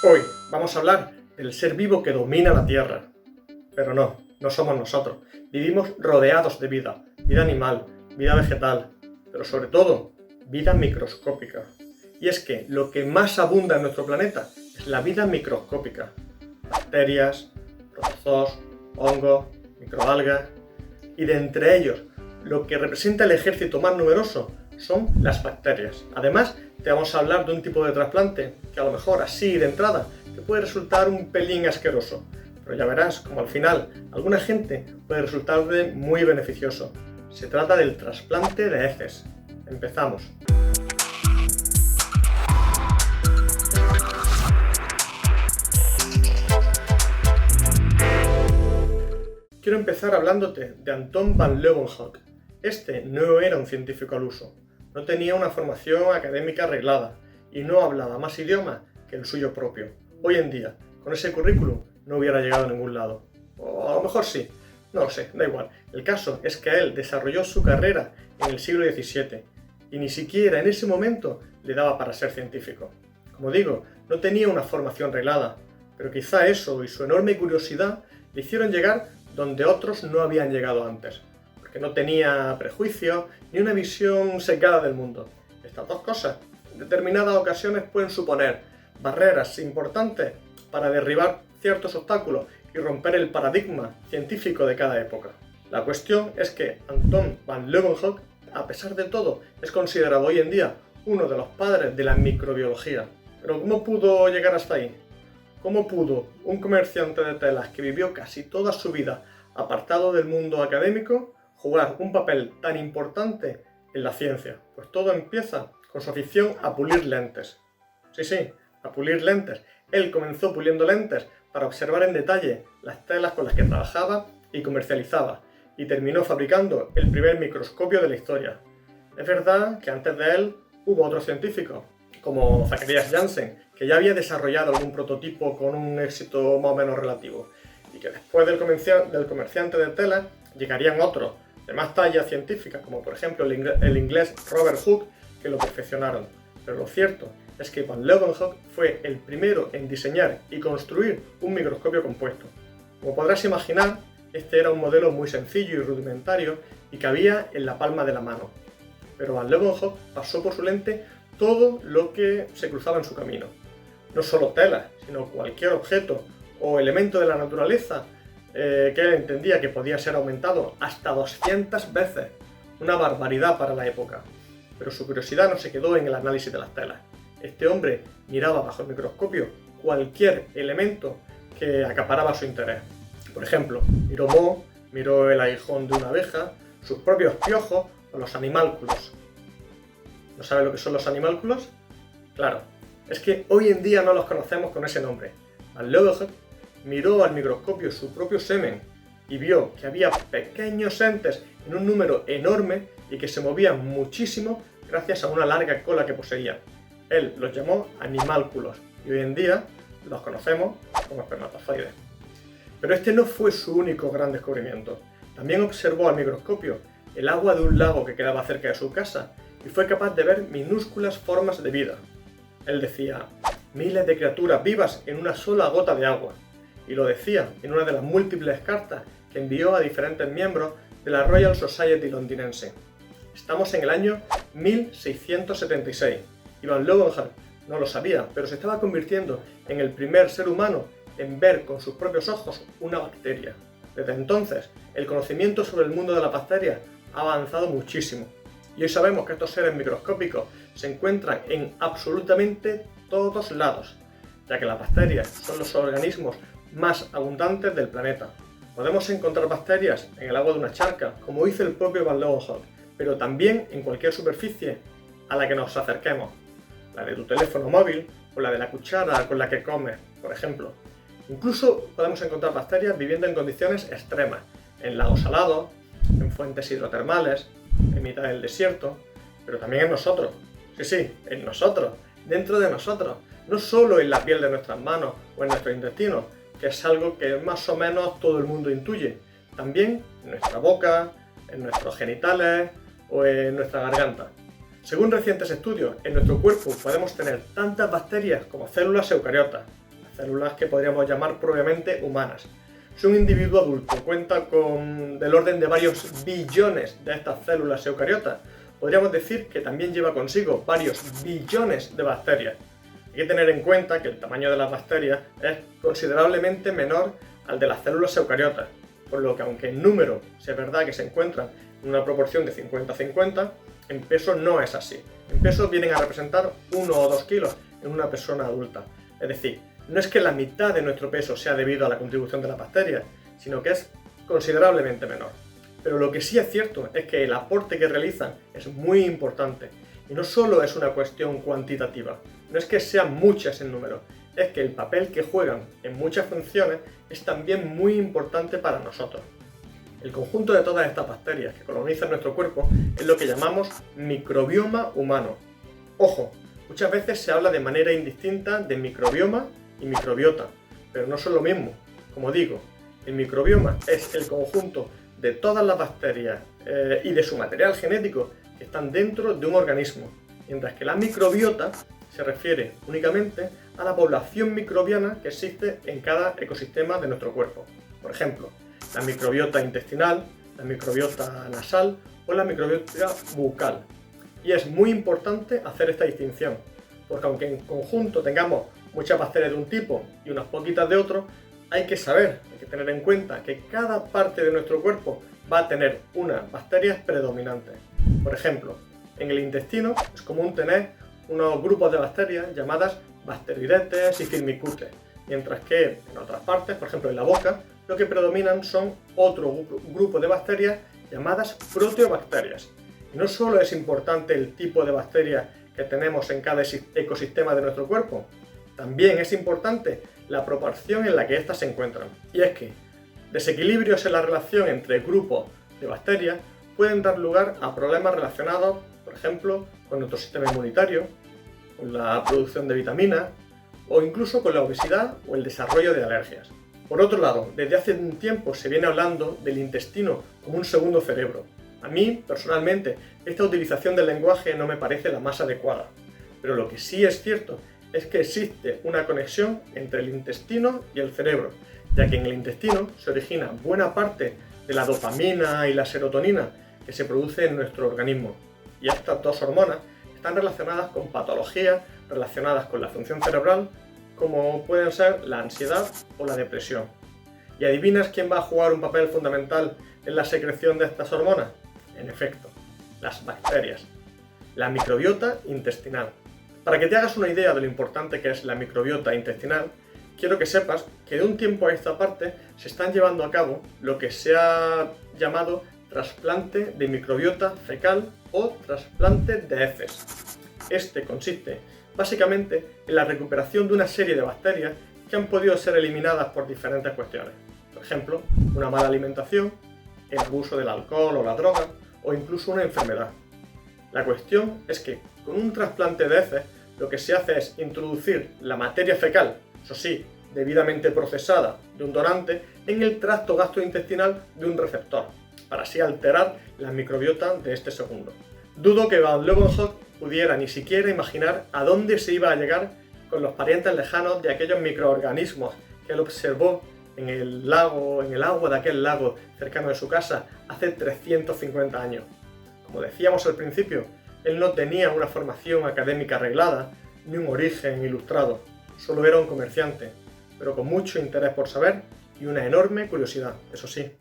Hoy vamos a hablar del ser vivo que domina la Tierra. Pero no somos nosotros. Vivimos rodeados de vida, vida animal, vida vegetal, pero sobre todo, vida microscópica. Y es que lo que más abunda en nuestro planeta es la vida microscópica. Bacterias, protozoos, hongos, microalgas. Y de entre ellos, lo que representa el ejército más numeroso son las bacterias. Además, te vamos a hablar de un tipo de trasplante que a lo mejor así de entrada te puede resultar un pelín asqueroso, pero ya verás como al final alguna gente puede resultarle muy beneficioso. Se trata del trasplante de heces. Empezamos. Quiero empezar hablándote de Anton van Leeuwenhoek. Este no era un científico al uso. No tenía una formación académica arreglada y no hablaba más idiomas que el suyo propio. Hoy en día, con ese currículum, no hubiera llegado a ningún lado. O a lo mejor sí, no lo sé, da igual. El caso es que él desarrolló su carrera en el siglo XVII y ni siquiera en ese momento le daba para ser científico. Como digo, no tenía una formación reglada, pero quizá eso y su enorme curiosidad le hicieron llegar donde otros no habían llegado antes. Que no tenía prejuicios ni una visión sesgada del mundo. Estas dos cosas en determinadas ocasiones pueden suponer barreras importantes para derribar ciertos obstáculos y romper el paradigma científico de cada época. La cuestión es que Anton van Leeuwenhoek, a pesar de todo, es considerado hoy en día uno de los padres de la microbiología. Pero ¿cómo pudo llegar hasta ahí? ¿Cómo pudo un comerciante de telas que vivió casi toda su vida apartado del mundo académico jugar un papel tan importante en la ciencia? Pues todo empieza con su afición a pulir lentes. Sí, a pulir lentes. Él comenzó puliendo lentes para observar en detalle las telas con las que trabajaba y comercializaba, y terminó fabricando el primer microscopio de la historia. Es verdad que antes de él hubo otros científicos, como Zacharias Janssen, que ya había desarrollado algún prototipo con un éxito más o menos relativo, y que después del comerciante de telas llegarían otros, de más talla científica, como por ejemplo el inglés Robert Hooke, que lo perfeccionaron. Pero lo cierto es que van Leeuwenhoek fue el primero en diseñar y construir un microscopio compuesto. Como podrás imaginar, este era un modelo muy sencillo y rudimentario y cabía en la palma de la mano. Pero van Leeuwenhoek pasó por su lente todo lo que se cruzaba en su camino. No solo telas, sino cualquier objeto o elemento de la naturaleza que él entendía que podía ser aumentado hasta 200 veces, una barbaridad para la época. Pero su curiosidad no se quedó en el análisis de las telas. Este hombre miraba bajo el microscopio cualquier elemento que acaparaba su interés. Por ejemplo, miró moho, miró el aguijón de una abeja, sus propios piojos o los animálculos. ¿No sabe lo que son los animálculos? Claro, es que hoy en día no los conocemos con ese nombre. Van Leeuwenhoek miró al microscopio su propio semen y vio que había pequeños entes en un número enorme y que se movían muchísimo gracias a una larga cola que poseían. Él los llamó animálculos y hoy en día los conocemos como espermatozoides. Pero este no fue su único gran descubrimiento. También observó al microscopio el agua de un lago que quedaba cerca de su casa y fue capaz de ver minúsculas formas de vida. Él decía, miles de criaturas vivas en una sola gota de agua. Y lo decía en una de las múltiples cartas que envió a diferentes miembros de la Royal Society londinense. Estamos en el año 1676 y van Leeuwenhoek no lo sabía, pero se estaba convirtiendo en el primer ser humano en ver con sus propios ojos una bacteria. Desde entonces, el conocimiento sobre el mundo de las bacterias ha avanzado muchísimo y hoy sabemos que estos seres microscópicos se encuentran en absolutamente todos lados, ya que las bacterias son los organismos más abundantes del planeta. Podemos encontrar bacterias en el agua de una charca, como hizo el propio van Leeuwenhoek, pero también en cualquier superficie a la que nos acerquemos, la de tu teléfono móvil o la de la cuchara con la que comes, por ejemplo. Incluso podemos encontrar bacterias viviendo en condiciones extremas, en lagos salados, en fuentes hidrotermales, en mitad del desierto, pero también en nosotros. Sí, en nosotros, dentro de nosotros, no solo en la piel de nuestras manos o en nuestro intestino, que es algo que más o menos todo el mundo intuye, también en nuestra boca, en nuestros genitales o en nuestra garganta. Según recientes estudios, en nuestro cuerpo podemos tener tantas bacterias como células eucariotas, células que podríamos llamar propiamente humanas. Si un individuo adulto cuenta con del orden de varios billones de estas células eucariotas, podríamos decir que también lleva consigo varios billones de bacterias. Hay que tener en cuenta que el tamaño de las bacterias es considerablemente menor al de las células eucariotas, por lo que aunque en número sea verdad que se encuentran en una proporción de 50-50, en peso no es así. En peso vienen a representar 1 o 2 kilos en una persona adulta. Es decir, no es que la mitad de nuestro peso sea debido a la contribución de las bacterias, sino que es considerablemente menor. Pero lo que sí es cierto es que el aporte que realizan es muy importante, y no solo es una cuestión cuantitativa, no es que sean muchas en número, es que el papel que juegan en muchas funciones es también muy importante para nosotros. El conjunto de todas estas bacterias que colonizan nuestro cuerpo es lo que llamamos microbioma humano. Ojo, muchas veces se habla de manera indistinta de microbioma y microbiota, pero no son lo mismo. Como digo, el microbioma es el conjunto de todas las bacterias y de su material genético que están dentro de un organismo, mientras que la microbiota se refiere únicamente a la población microbiana que existe en cada ecosistema de nuestro cuerpo. Por ejemplo, la microbiota intestinal, la microbiota nasal o la microbiota bucal. Y es muy importante hacer esta distinción, porque aunque en conjunto tengamos muchas bacterias de un tipo y unas poquitas de otro, hay que tener en cuenta que cada parte de nuestro cuerpo va a tener unas bacterias predominantes. Por ejemplo, en el intestino es común tener unos grupos de bacterias llamadas Bacteroidetes y Firmicutes, mientras que en otras partes, por ejemplo en la boca, lo que predominan son otro grupo de bacterias llamadas proteobacterias. Y no solo es importante el tipo de bacterias que tenemos en cada ecosistema de nuestro cuerpo, también es importante la proporción en la que éstas se encuentran. Y es que desequilibrios en la relación entre grupos de bacterias pueden dar lugar a problemas relacionados, por ejemplo, con nuestro sistema inmunitario, con la producción de vitaminas o incluso con la obesidad o el desarrollo de alergias. Por otro lado, desde hace un tiempo se viene hablando del intestino como un segundo cerebro. A mí, personalmente, esta utilización del lenguaje no me parece la más adecuada, pero lo que sí es cierto es que existe una conexión entre el intestino y el cerebro, ya que en el intestino se origina buena parte de la dopamina y la serotonina que se produce en nuestro organismo. Y estas dos hormonas están relacionadas con patologías relacionadas con la función cerebral, como pueden ser la ansiedad o la depresión. ¿Y adivinas quién va a jugar un papel fundamental en la secreción de estas hormonas? En efecto, las bacterias. La microbiota intestinal. Para que te hagas una idea de lo importante que es la microbiota intestinal, quiero que sepas que de un tiempo a esta parte se están llevando a cabo lo que se ha llamado trasplante de microbiota fecal o trasplante de heces. Este consiste básicamente en la recuperación de una serie de bacterias que han podido ser eliminadas por diferentes cuestiones. Por ejemplo, una mala alimentación, el abuso del alcohol o la droga, o incluso una enfermedad. La cuestión es que con un trasplante de heces lo que se hace es introducir la materia fecal, eso sí, debidamente procesada de un donante, en el tracto gastrointestinal de un receptor, para así alterar la microbiota de este segundo. Dudo que Van Leeuwenhoek pudiera ni siquiera imaginar a dónde se iba a llegar con los parientes lejanos de aquellos microorganismos que él observó en el agua de aquel lago cercano de su casa hace 350 años. Como decíamos al principio, él no tenía una formación académica arreglada ni un origen ilustrado, solo era un comerciante, pero con mucho interés por saber y una enorme curiosidad, eso sí.